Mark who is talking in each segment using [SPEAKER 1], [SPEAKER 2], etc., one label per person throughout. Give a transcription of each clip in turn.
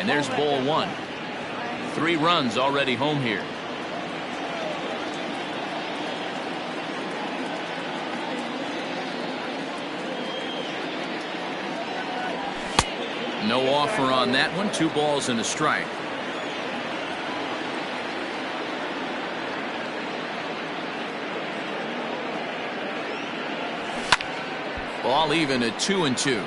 [SPEAKER 1] And there's ball one. 3 runs already home here. No offer on that one. 2 balls and a strike. Ball even at 2-2.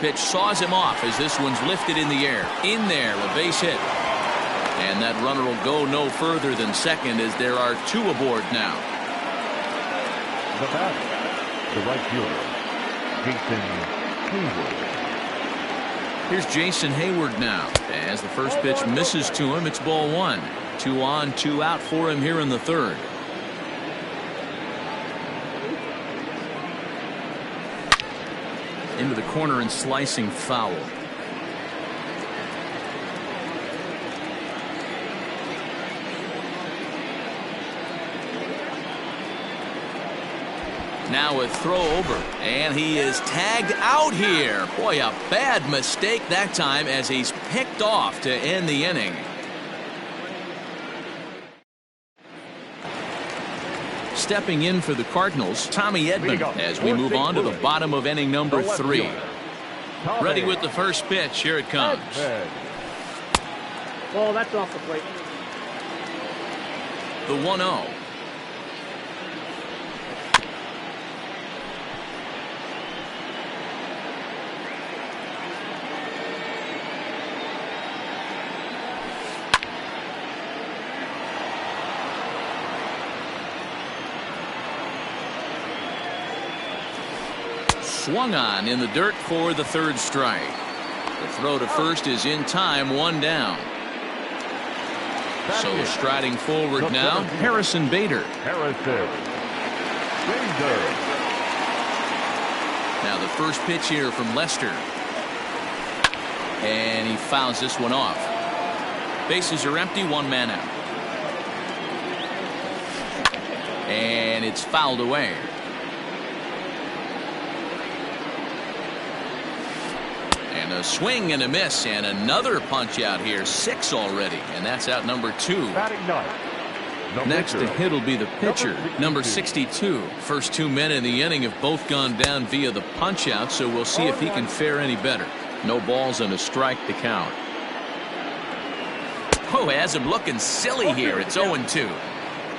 [SPEAKER 1] Pitch saws him off as this one's lifted in the air. In there, a base hit. And that runner will go no further than second as there are 2 aboard now.
[SPEAKER 2] The batter, the right fielder, Jason Hayward.
[SPEAKER 1] Here's Jason Hayward now. As the first pitch misses to him, it's ball 1. 2 on, 2 out for him here in the third. Into the corner and slicing foul. Now a throw over, and he is tagged out here. Boy, a bad mistake that time as he's picked off to end the inning. Stepping in for the Cardinals, Tommy Edman, as we move on to the bottom of inning number 3. Ready with the first pitch. Here it comes.
[SPEAKER 3] Oh, that's off the plate.
[SPEAKER 1] The 1-0. Swung on in the dirt for the third strike. The throw to first is in time, 1 down. So striding forward now, Harrison Bader. Now the first pitch here from Lester. And he fouls this one off. Bases are empty, 1 man out. And it's fouled away. And a swing and a miss, and another punch out here. 6 already, and that's out number 2. Next to hit will be the pitcher, number 62. First 2 men in the inning have both gone down via the punch out, so we'll see if he can fare any better. No balls and a strike to count. Oh, has him looking silly here. It's 0-2.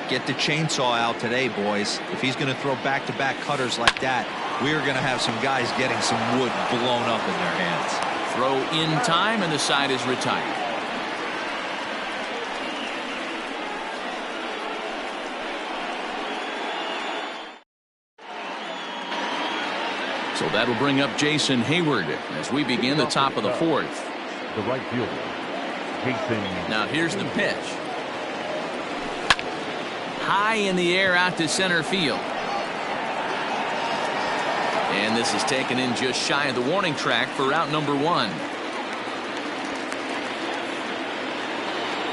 [SPEAKER 4] Get the chainsaw out today, boys. If he's going to throw back-to-back cutters like that, we're going to have some guys getting some wood blown up in their hands.
[SPEAKER 1] Throw in time, and the side is retired. So that'll bring up Jason Hayward as we begin the top of the 4th.
[SPEAKER 2] The right fielder, Jason.
[SPEAKER 1] Now here's the pitch. High in the air out to center field. And this is taken in just shy of the warning track for out number 1.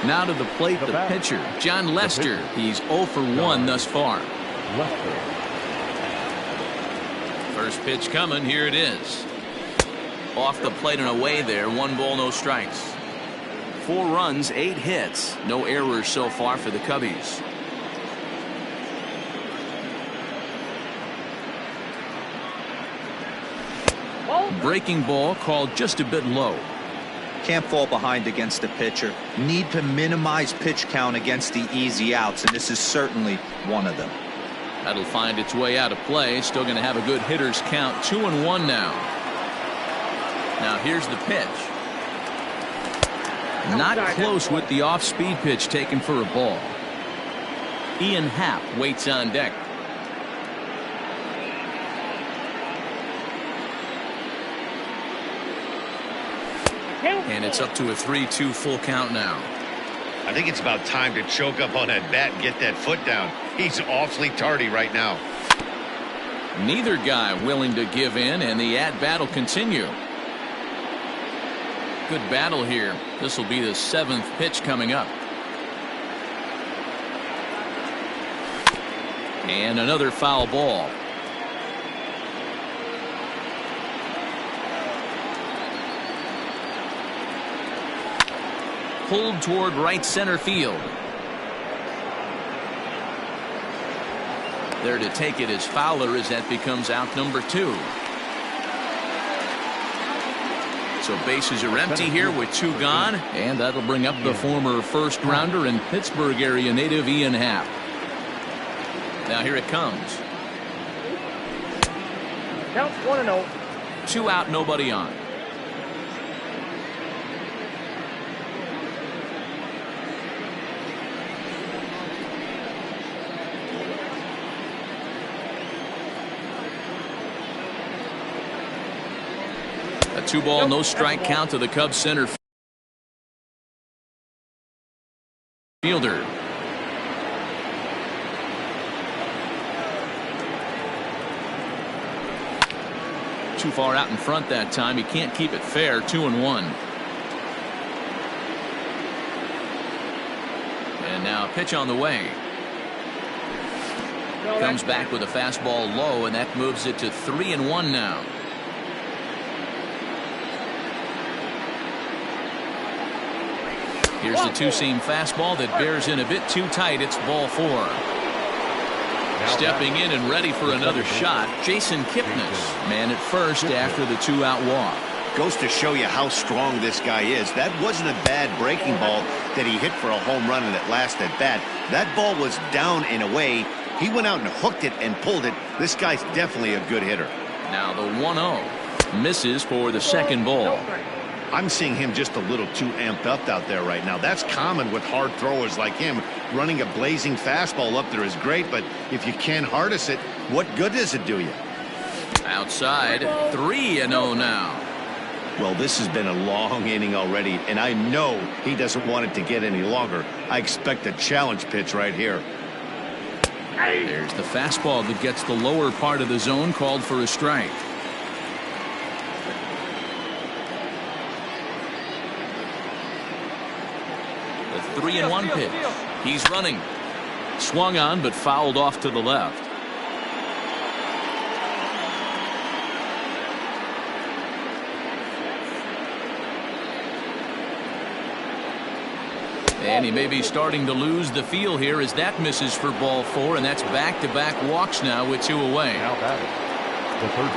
[SPEAKER 1] Now to the plate, the pitcher, John Lester. He's 0 for 1 thus far. First pitch coming. Here it is. Off the plate and away there. 1 ball, no strikes. 4 runs, 8 hits. No errors so far for the Cubbies. Breaking ball called just a bit low.
[SPEAKER 4] Can't fall behind against the pitcher. Need to minimize pitch count against the easy outs, and this is certainly one of them.
[SPEAKER 1] That'll find its way out of play. Still going to have a good hitter's count. 2-1 now. Now here's the pitch. Not close with the off-speed pitch taken for a ball. Ian Happ waits on deck. And it's up to a 3-2 full count now.
[SPEAKER 5] I think it's about time to choke up on that bat and get that foot down. He's awfully tardy right now.
[SPEAKER 1] Neither guy willing to give in, and the at-bat will continue. Good battle here. This will be the 7th pitch coming up. And another foul ball. Pulled toward right center field. There to take it is Fowler as that becomes out number 2. So bases are empty here with 2 gone, and that'll bring up the former first rounder and Pittsburgh area native Ian Happ. Now here it comes.
[SPEAKER 3] Counts 1-0.
[SPEAKER 1] 2 out, nobody on. A 2-ball, no strike count to the Cubs center fielder. Too far out in front that time. He can't keep it fair. 2-1. And now a pitch on the way. Comes back with a fastball low, and that moves it to 3-1 now. Here's the 2-seam fastball that bears in a bit too tight. It's ball 4. Stepping in and ready for another shot, Jason Kipnis. Man at first after the 2-out walk.
[SPEAKER 5] Goes to show you how strong this guy is. That wasn't a bad breaking ball that he hit for a home run in that last at bat. That ball was down and away. He went out and hooked it and pulled it. This guy's definitely a good hitter.
[SPEAKER 1] Now the 1-0 misses for the second ball.
[SPEAKER 5] I'm seeing him just a little too amped up out there right now. That's common with hard throwers like him. Running a blazing fastball up there is great, but if you can't harness it, what good does it do you?
[SPEAKER 1] Outside, 3-0 now.
[SPEAKER 5] Well, this has been a long inning already, and I know he doesn't want it to get any longer. I expect a challenge pitch right here.
[SPEAKER 1] There's the fastball that gets the lower part of the zone, called for a strike. The 3-1 pitch. He's running. Swung on, but fouled off to the left. And he may be starting to lose the feel here as that misses for ball 4, and that's back-to-back walks now with 2 away.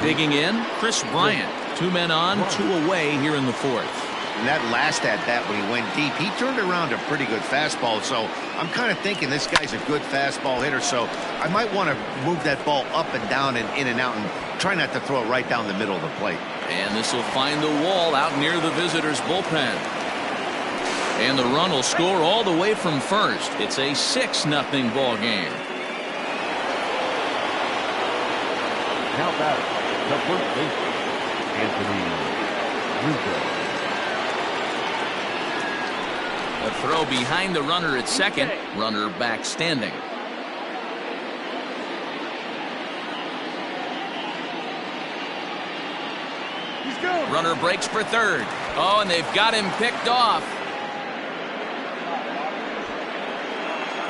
[SPEAKER 1] Digging in, Chris Bryant. 2 men on, 2 away here in the 4th.
[SPEAKER 5] And that last at-bat when he went deep, he turned around a pretty good fastball. So I'm kind of thinking this guy's a good fastball hitter. So I might want to move that ball up and down and in and out and try not to throw it right down the middle of the plate.
[SPEAKER 1] And this will find the wall out near the visitors' bullpen. And the run will score all the way from first. It's a 6-0 ball game.
[SPEAKER 2] Now batting, the first baseman, Anthony Rizzo.
[SPEAKER 1] A throw behind the runner at second. Runner back standing. Runner breaks for third. Oh, and they've got him picked off.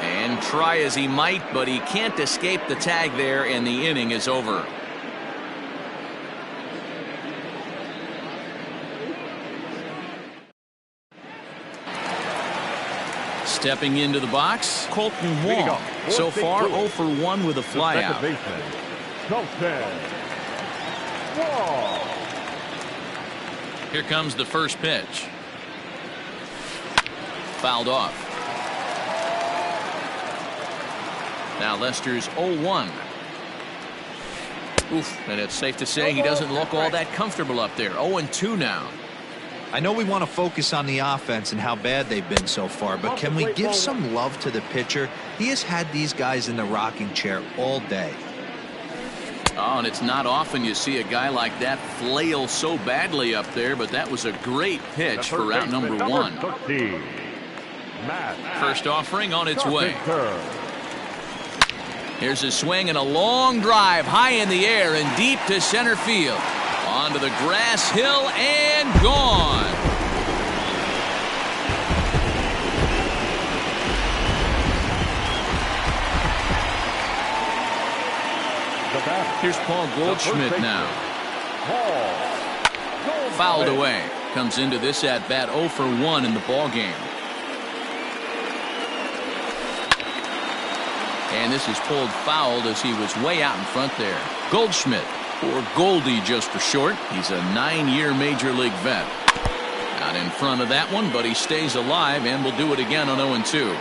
[SPEAKER 1] And try as he might, but he can't escape the tag there, and the inning is over. Stepping into the box, Colton Wong. So far, 0 for 1 with a flyout. Here comes the first pitch. Fouled off. Now Lester's 0-1. Oof, and it's safe to say he doesn't look all that comfortable up there. 0-2 now.
[SPEAKER 4] I know we want to focus on the offense and how bad they've been so far, but can we give some love to the pitcher? He has had these guys in the rocking chair all day.
[SPEAKER 1] Oh, and it's not often you see a guy like that flail so badly up there, but that was a great pitch for route number 1. First offering on its way. Here's a swing and a long drive high in the air and deep to center field. Onto the grass hill and gone. Here's Paul Goldschmidt now. Fouled away. Comes into this at bat 0 for 1 in the ball game. And this is pulled fouled as he was way out in front there. Goldschmidt, or Goldie just for short. He's a 9-year major league vet. Out in front of that one, but he stays alive and will do it again on 0-2.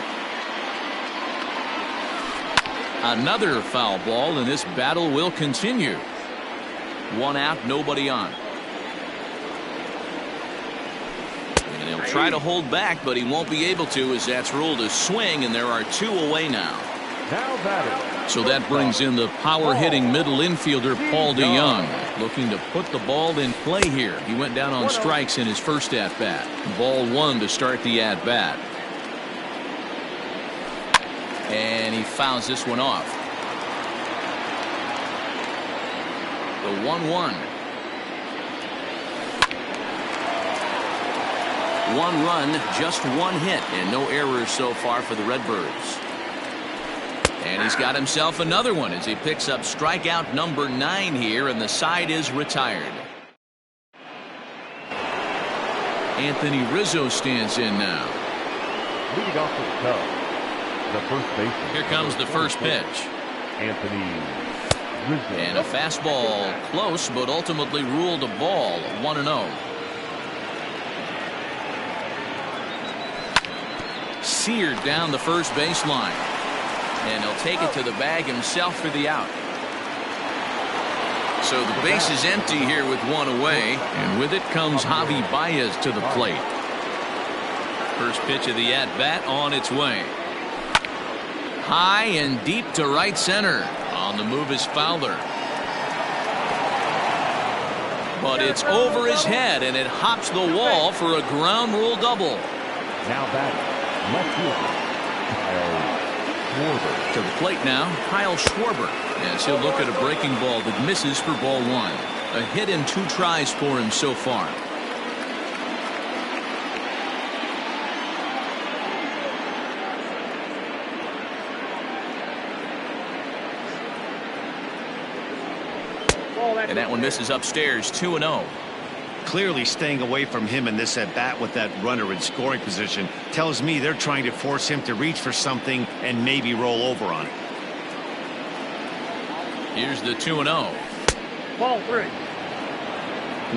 [SPEAKER 1] Another foul ball, and this battle will continue. 1 out, nobody on. And he'll try to hold back, but he won't be able to, as that's ruled a swing, and there are 2 away now. So that brings in the power-hitting middle infielder Paul DeYoung, looking to put the ball in play here. He went down on strikes in his first at-bat. Ball 1 to start the at-bat. And he fouls this one off. The 1-1. 1 run, just 1 hit, and no errors so far for the Redbirds. And he's got himself another one as he picks up strikeout number 9 here, and the side is retired. Anthony Rizzo stands in now.
[SPEAKER 2] Leading off the top, the first baseman.
[SPEAKER 1] Here comes the first pitch.
[SPEAKER 2] Anthony Rizzo.
[SPEAKER 1] And a fastball close, but ultimately ruled a ball. 1-0. Seared down the first baseline. And he'll take it to the bag himself for the out. So the base is empty here with 1 away, and with it comes Javi Baez to the plate. First pitch of the at-bat on its way. High and deep to right center. On the move is Fowler. But it's over his head, and it hops the wall for a ground rule double.
[SPEAKER 2] Now batting, left fielder,
[SPEAKER 1] to the plate now, Kyle Schwarber, as he'll look at a breaking ball that misses for ball 1. A hit in 2 tries for him so far. And that one misses upstairs. 2-0.
[SPEAKER 5] Clearly staying away from him in this at bat with that runner in scoring position tells me they're trying to force him to reach for something and maybe roll over on it.
[SPEAKER 1] Here's the 2-0.
[SPEAKER 2] Ball 3.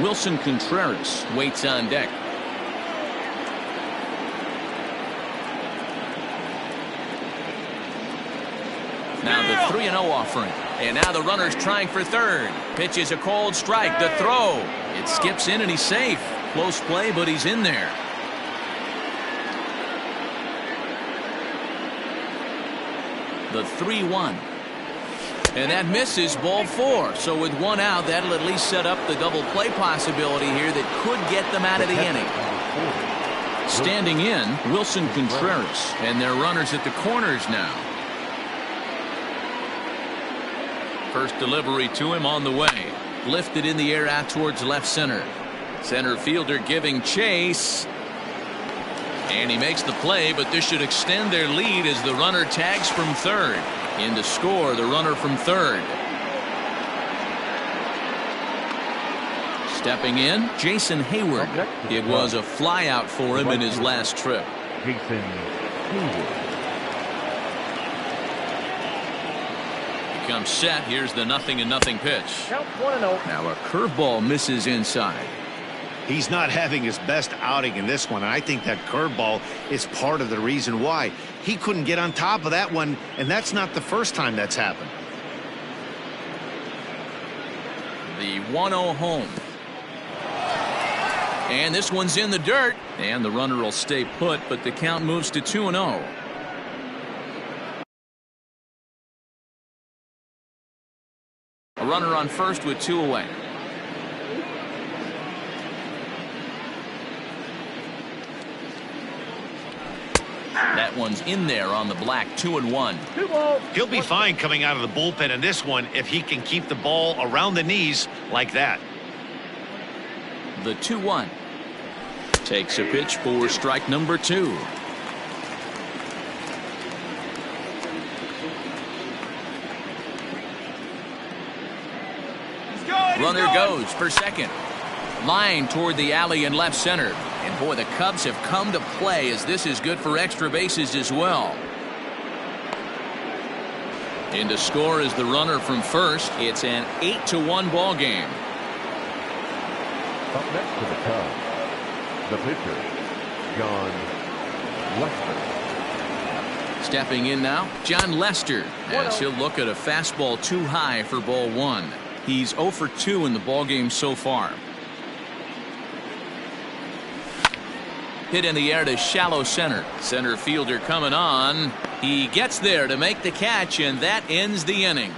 [SPEAKER 1] Wilson Contreras waits on deck. Now the 3-0 offering. And now the runner's trying for third. Pitch is a cold strike. The throw. It skips in and he's safe. Close play, but he's in there. The 3-1. And that misses ball 4. So with 1 out, that'll at least set up the double play possibility here that could get them out of the inning. Standing in, Wilson Contreras. And their runners at the corners now. First delivery to him on the way. Lifted in the air out towards left center. Center fielder giving chase. And he makes the play, but this should extend their lead as the runner tags from third. In to score, the runner from third. Stepping in, Jason Hayward. It was a fly out for him in his last trip.
[SPEAKER 2] Jason Hayward.
[SPEAKER 1] Comes set. Here's the 0-0 pitch. Now a curveball misses inside.
[SPEAKER 5] He's not having his best outing in this one, and I think that curveball is part of the reason why. He couldn't get on top of that one, and that's not the first time that's happened.
[SPEAKER 1] The 1-0 home. And this one's in the dirt, and the runner will stay put, but the count moves to 2-0. A runner on first with 2 away. That one's in there on the black. 2-1.
[SPEAKER 5] He'll be fine coming out of the bullpen in this one if he can keep the ball around the knees like that.
[SPEAKER 1] The 2-1. Takes a pitch for strike number 2. Runner goes for second. Line toward the alley in left center. And boy, the Cubs have come to play as this is good for extra bases as well. In to score is the runner from first. It's an 8-1 ball game.
[SPEAKER 2] Up next to the Cubs, the pitcher, John Lester.
[SPEAKER 1] Stepping in now, John Lester, as he'll look at a fastball too high for ball one. He's 0 for 2 in the ball game so far. Hit in the air to shallow center. Center fielder coming on. He gets there to make the catch, and that ends the inning.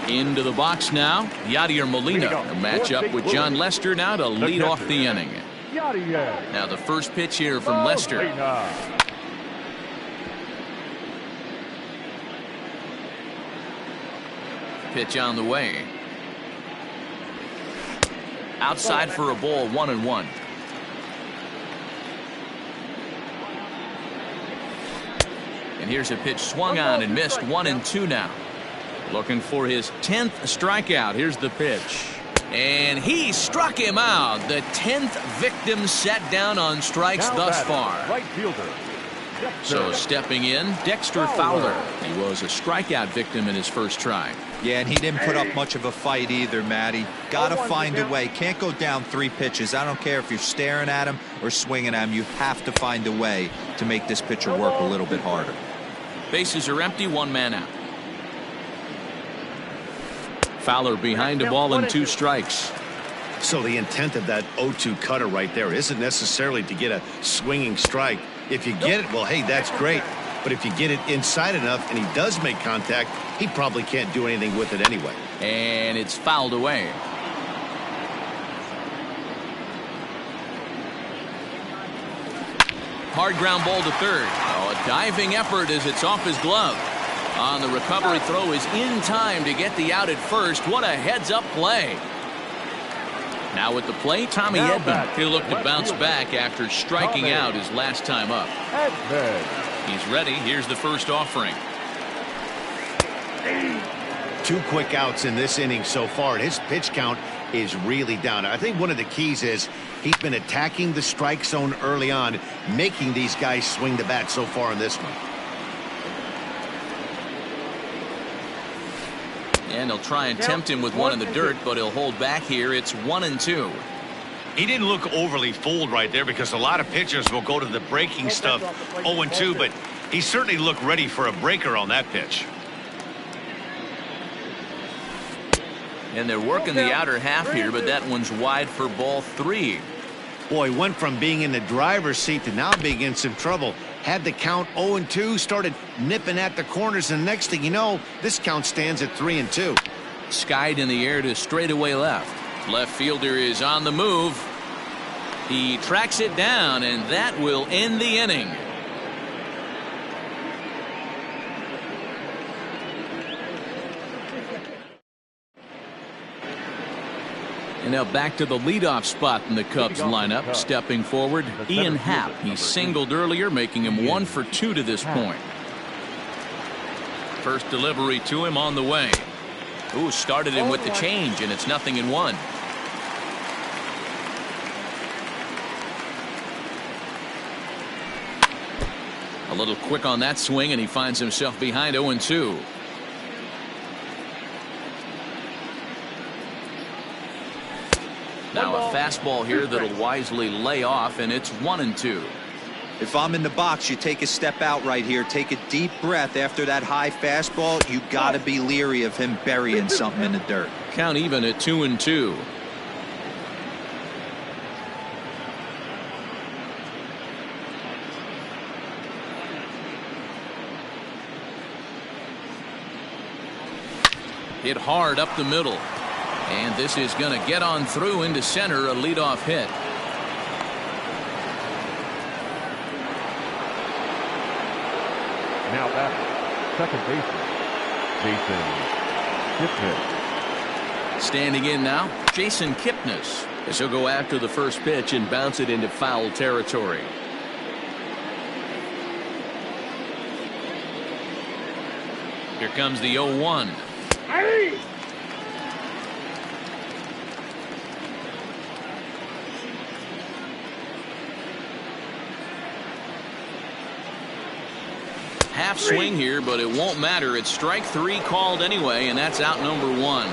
[SPEAKER 1] Into the box now, Yadier Molina. A matchup with John Lester now to lead off the inning. Now the first pitch here from Lester. Pitch on the way. Outside for a ball, 1-1. And here's a pitch swung on and missed, 1-2 now. Looking for his 10th strikeout. Here's the pitch. And he struck him out. The 10th victim set down on strikes thus far.
[SPEAKER 2] Right fielder.
[SPEAKER 1] So stepping in, Dexter Fowler. He was a strikeout victim in his first try.
[SPEAKER 4] Yeah, and he didn't put up much of a fight either, Matty. Got to find a way. Can't go down 3 pitches. I don't care if you're staring at him or swinging at him. You have to find a way to make this pitcher work a little bit harder.
[SPEAKER 1] Bases are empty, 1 man out. Fowler behind the ball and 2 strikes.
[SPEAKER 5] So the intent of that 0-2 cutter right there isn't necessarily to get a swinging strike. If you get it, well, hey, that's great. But if you get it inside enough and he does make contact, he probably can't do anything with it anyway.
[SPEAKER 1] And it's fouled away. Hard ground ball to third. Oh, a diving effort as it's off his glove. On the recovery throw is in time to get the out at first. What a heads-up play. Now with the play, Tommy Edman. He'll look to bounce back after striking out his last time up. He's ready. Here's the first offering.
[SPEAKER 5] 2 quick outs in this inning so far, and his pitch count is really down. I think one of the keys is he's been attacking the strike zone early on, making these guys swing the bat so far in this one.
[SPEAKER 1] And he'll try and tempt him with one in the dirt, but he'll hold back here. It's 1-2.
[SPEAKER 5] He didn't look overly fooled right there because a lot of pitchers will go to the breaking stuff 0-2, but he certainly looked ready for a breaker on that pitch.
[SPEAKER 1] And they're working the outer half here, but that one's wide for ball 3.
[SPEAKER 5] Boy, went from being in the driver's seat to now being in some trouble. Had the count 0-2, started nipping at the corners, and next thing you know, this count stands at 3-2.
[SPEAKER 1] Skied in the air to straightaway left. Left fielder is on the move. He tracks it down, and that will end the inning. And now back to the leadoff spot in the Cubs lineup. Stepping forward, Ian Happ. He singled earlier, making him 1 for 2 to this point. First delivery to him on the way. Ooh, started him with the change, and it's 0-1. A little quick on that swing, and he finds himself behind 0-2. Now a fastball here that'll wisely lay off, and it's 1-2.
[SPEAKER 4] If I'm in the box, you take a step out right here. Take a deep breath after that high fastball. You got to be leery of him burying something in the dirt.
[SPEAKER 1] Count even at 2-2. Hit hard up the middle. And this is going to get on through into center, a leadoff hit.
[SPEAKER 2] Now back, second baseman, Jason Kipnis.
[SPEAKER 1] Standing in now, Jason Kipnis, as he'll go after the first pitch and bounce it into foul territory. Here comes the 0-1. Half swing here, but it won't matter. It's strike 3 called anyway, and that's out number 1.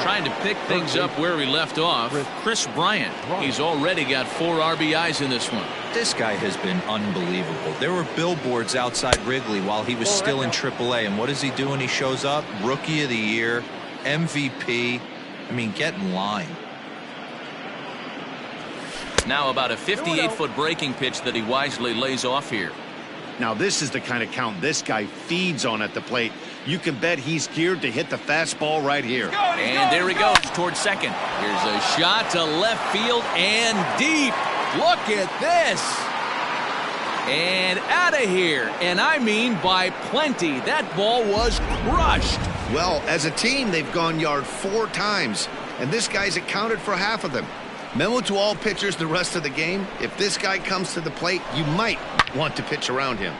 [SPEAKER 1] Trying to pick things up where we left off. Chris Bryant. He's already got 4 RBIs in this one.
[SPEAKER 4] This guy has been unbelievable. There were billboards outside Wrigley while he was still in AAA, and what is he doing? He shows up, Rookie of the Year, MVP. I mean, get in line.
[SPEAKER 1] Now about a 58-foot breaking pitch that he wisely lays off here.
[SPEAKER 5] Now this is the kind of count this guy feeds on at the plate. You can bet he's geared to hit the fastball right here.
[SPEAKER 1] And there he goes towards second. Here's a shot to left field and deep. Look at this. And out of here. And I mean by plenty. That ball was crushed.
[SPEAKER 5] Well, as a team, they've gone yard 4 times. And this guy's accounted for half of them. Memo to all pitchers the rest of the game. If this guy comes to the plate, you might want to pitch around him.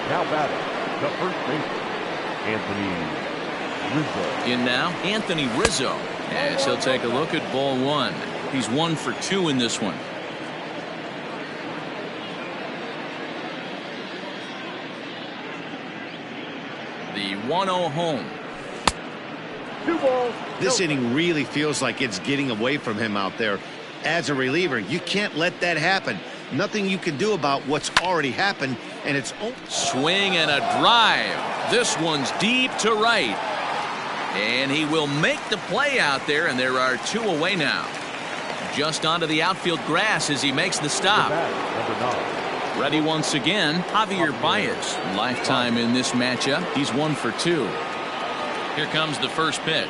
[SPEAKER 2] Now batting, the first baseman, Anthony Rizzo.
[SPEAKER 1] In now, Anthony Rizzo. As he'll take a look at ball 1. He's 1 for 2 in this one. The 1-0 home.
[SPEAKER 2] 2 balls.
[SPEAKER 5] This inning really feels like it's getting away from him out there. As a reliever, you can't let that happen. Nothing you can do about what's already happened, and it's
[SPEAKER 1] swing and a drive. This one's deep to right. And he will make the play out there, and there are 2 away now. Just onto the outfield grass as he makes the stop.
[SPEAKER 2] Number 9.
[SPEAKER 1] Ready once again, Javier Baez. Lifetime in this matchup. He's 1 for 2. Here comes the first pitch.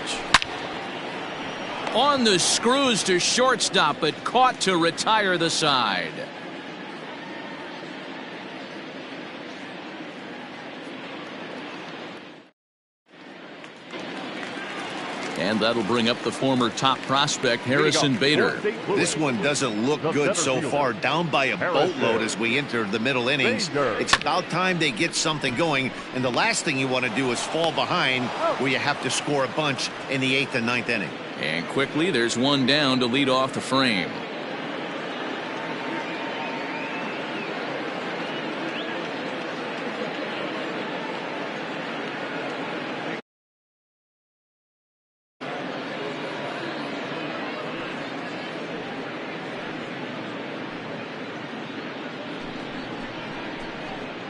[SPEAKER 1] On the screws to shortstop, but caught to retire the side. And that'll bring up the former top prospect, Harrison Bader.
[SPEAKER 5] This one doesn't look good so far. Down by a boatload as we enter the middle innings. It's about time they get something going. And the last thing you want to do is fall behind where you have to score a bunch in the 8th and 9th inning.
[SPEAKER 1] And quickly, there's one down to lead off the frame.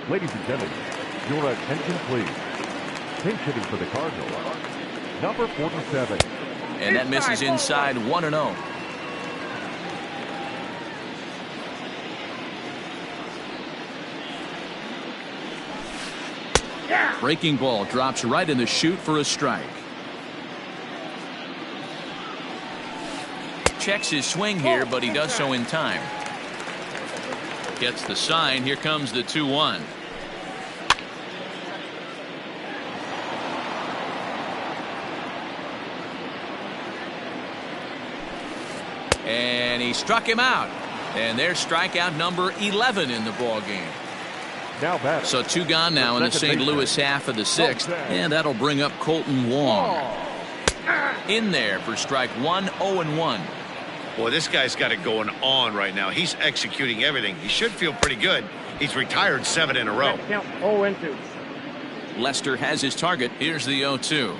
[SPEAKER 2] Ladies and gentlemen, your attention please. Pinch hitting for the Cardinals, number 47.
[SPEAKER 1] And that misses inside 1-0. Breaking ball drops right in the chute for a strike. Checks his swing here, but he does so in time. Gets the sign. Here comes the 2-1. And he struck him out. And there's strikeout number 11 in the ball game.
[SPEAKER 2] Now
[SPEAKER 1] so 2 gone now in the St. Louis half of the 6th. And that'll bring up Colton Wong. In there for strike 1, 0-1.
[SPEAKER 5] Boy, this guy's got it going on right now. He's executing everything. He should feel pretty good. He's retired 7 in a row.
[SPEAKER 3] 0-2.
[SPEAKER 1] Lester has his target. Here's the 0-2.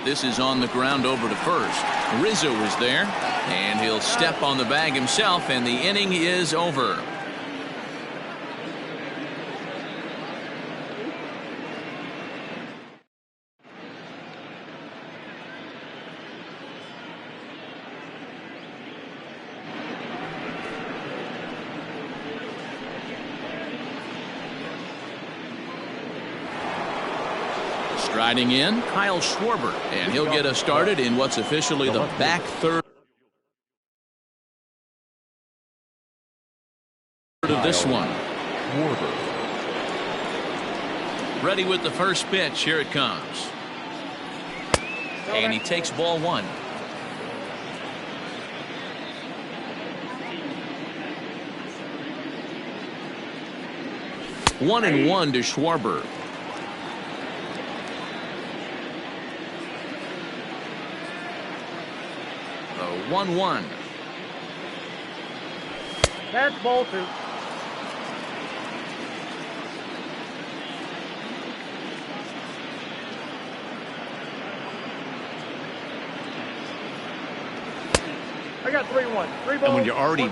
[SPEAKER 1] This is on the ground over to first. Rizzo is there, and he'll step on the bag himself, and the inning is over. Striding in, Kyle Schwarber, and he'll get us started in what's officially the back third of this one.
[SPEAKER 2] Schwarber.
[SPEAKER 1] Ready with the first pitch. Here it comes. And he takes ball one. One and one to Schwarber. The 1-1.
[SPEAKER 3] That's ball two. I got 3-1. 3 balls.
[SPEAKER 5] And when you're already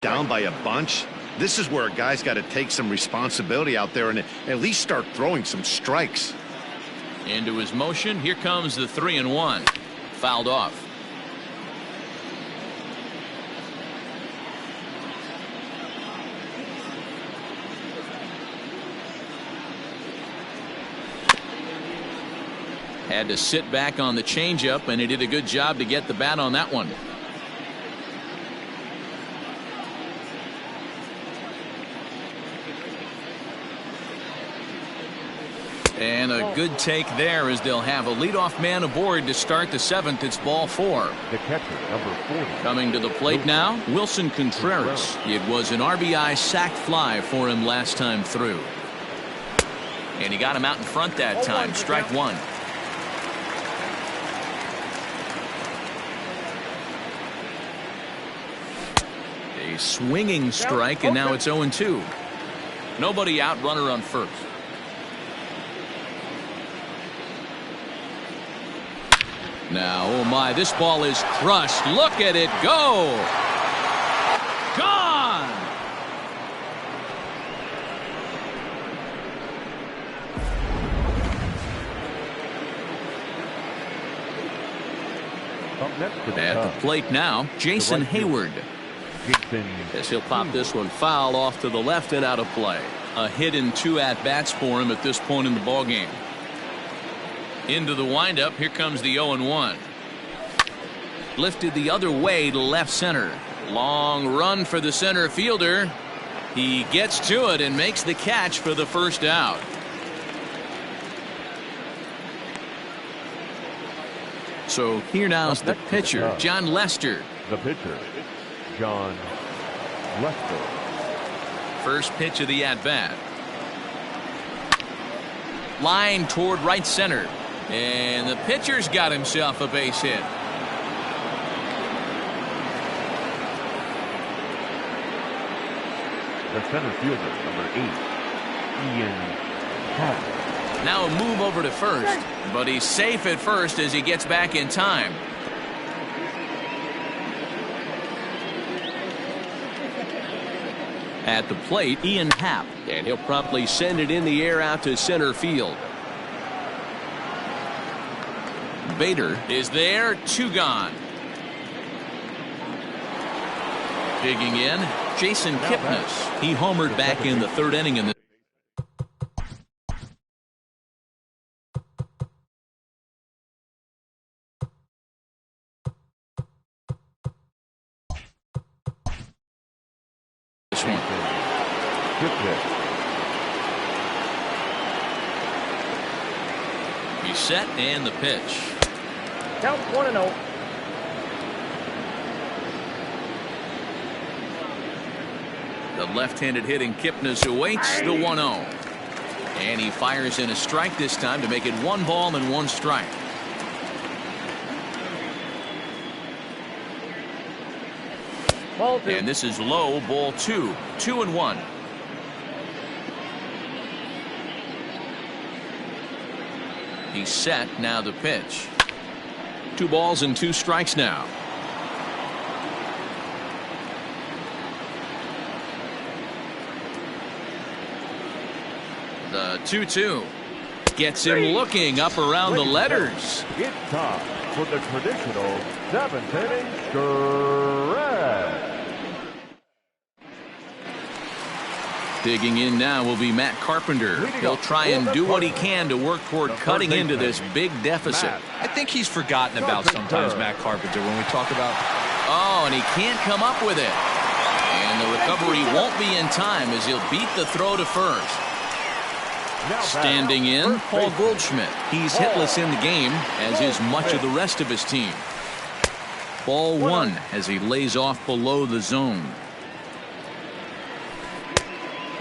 [SPEAKER 5] down by a bunch, this is where a guy's got to take some responsibility out there and at least start throwing some strikes.
[SPEAKER 1] Into his motion. Here comes the 3-1. Fouled off. Had to sit back on the changeup, and he did a good job to get the bat on that one. And a good take there as they'll have a leadoff man aboard to start the seventh. It's ball four.
[SPEAKER 2] The catcher, number 40.
[SPEAKER 1] Coming to the plate now, Wilson Contreras. It was an RBI sac fly for him last time through. And he got him out in front that time. Strike one. A swinging strike, and now it's 0-2. Nobody out, runner on first. Now, oh my, this ball is crushed. Look at it go. Gone.
[SPEAKER 2] Up next to
[SPEAKER 1] At the plate now, Jason Hayward. As he'll pop this one foul off to the left and out of play. A hit and 2 at-bats for him at this point in the ballgame. Into the windup. Here comes the 0-1. Lifted the other way to left center. Long run for the center fielder. He gets to it and makes the catch for the first out. So here now is the pitcher, John Lester.
[SPEAKER 2] The pitcher, John Lester.
[SPEAKER 1] First pitch of the at-bat. Line toward right center. And the pitcher's got himself a base hit.
[SPEAKER 2] The center fielder, number 8, Ian Happ.
[SPEAKER 1] Now a move over to first, but he's safe at first as he gets back in time. At the plate, Ian Happ, and he'll promptly send it in the air out to center field. Bader is there, 2 gone. Digging in, Jason Kipnis. He homered back in the 3rd inning in the He's set and the pitch.
[SPEAKER 3] Count 1-0.
[SPEAKER 1] The left-handed hitting Kipnis awaits the 1-0. And he fires in a strike this time to make it 1 ball and 1 strike.
[SPEAKER 3] Ball 2.
[SPEAKER 1] And this is low, ball 2. 2-1. He's set, now the pitch. 2 balls and 2 strikes now. The 2-2 gets him looking up around the letters.
[SPEAKER 2] It's time for the traditional 7th inning stretch.
[SPEAKER 1] Digging in now will be Matt Carpenter. He'll try and do what he can to work toward cutting into this big deficit.
[SPEAKER 4] I think he's forgotten about sometimes Matt Carpenter when we talk about.
[SPEAKER 1] Oh, and he can't come up with it. And the recovery won't be in time as he'll beat the throw to first. Standing in, Paul Goldschmidt. He's hitless in the game, as is much of the rest of his team. Ball one as he lays off below the zone.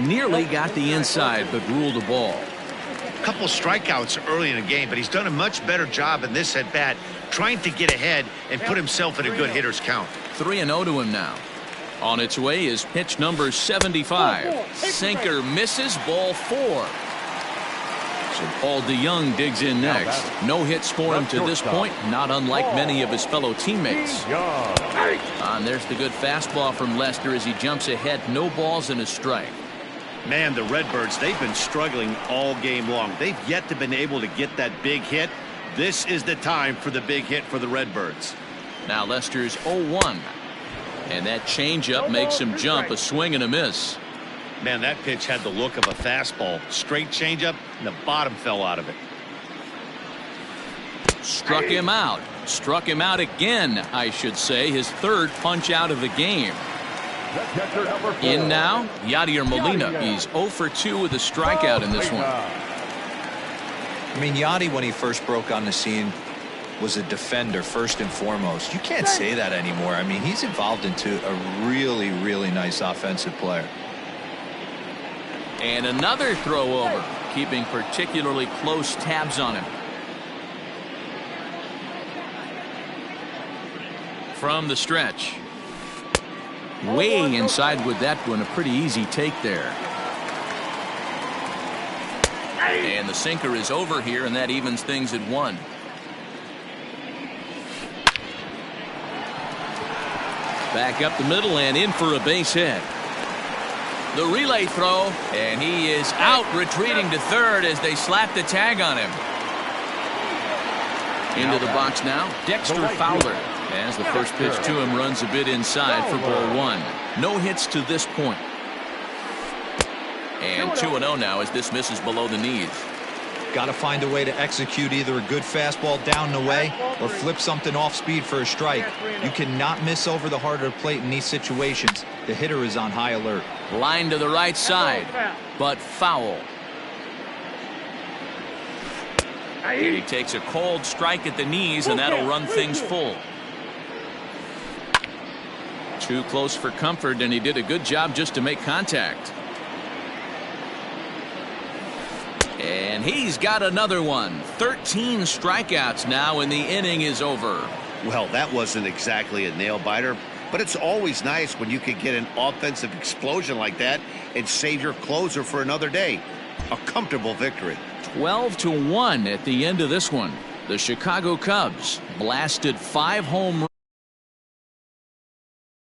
[SPEAKER 1] Nearly got the inside, but ruled a ball.
[SPEAKER 5] A couple strikeouts early in the game, but he's done a much better job in this at bat, trying to get ahead and put himself in a good hitter's count.
[SPEAKER 1] 3-0 to him now. On its way is pitch number 75. Sinker misses, ball 4. So Paul DeYoung digs in next. No hits for him to this point, not unlike many of his fellow teammates. And there's the good fastball from Lester as he jumps ahead. No balls and a strike.
[SPEAKER 6] Man, the Redbirds, they've been struggling all game long. They've yet to been able to get that big hit. This is the time for the big hit for the Redbirds.
[SPEAKER 1] Now Lester's 0-1. And that changeup makes him jump, a swing and a miss.
[SPEAKER 6] Man, that pitch had the look of a fastball. Straight changeup, and the bottom fell out of it.
[SPEAKER 1] Struck him out. Struck him out again, I should say. His third punch out of the game. In now, Yadier Molina. He's 0 for 2 with a strikeout in this one.
[SPEAKER 4] I mean, Yadi, when he first broke on the scene, was a defender first and foremost. You can't say that anymore. I mean, he's evolved into a really, really nice offensive player.
[SPEAKER 1] And another throw over, keeping particularly close tabs on him. From the stretch. Way inside with that one, a pretty easy take there. And the sinker is over here, and that evens things at 1. Back up the middle and in for a base hit. The relay throw, and he is out, retreating to third as they slap the tag on him. Into the box now, Dexter Fowler. As the first pitch to him runs a bit inside for ball 1. No hits to this point. And 2-0 now as this misses below the knees.
[SPEAKER 4] Got to find a way to execute either a good fastball down the way or flip something off speed for a strike. You cannot miss over the heart of the plate in these situations. The hitter is on high alert.
[SPEAKER 1] Line to the right side, but foul. And he takes a cold strike at the knees, and that'll run things full. Too close for comfort, and he did a good job just to make contact. And he's got another one. 13 strikeouts now, and the inning is over.
[SPEAKER 5] Well, that wasn't exactly a nail-biter, but it's always nice when you can get an offensive explosion like that and save your closer for another day. A comfortable victory.
[SPEAKER 1] 12-1 at the end of this one. The Chicago Cubs blasted 5 home runs.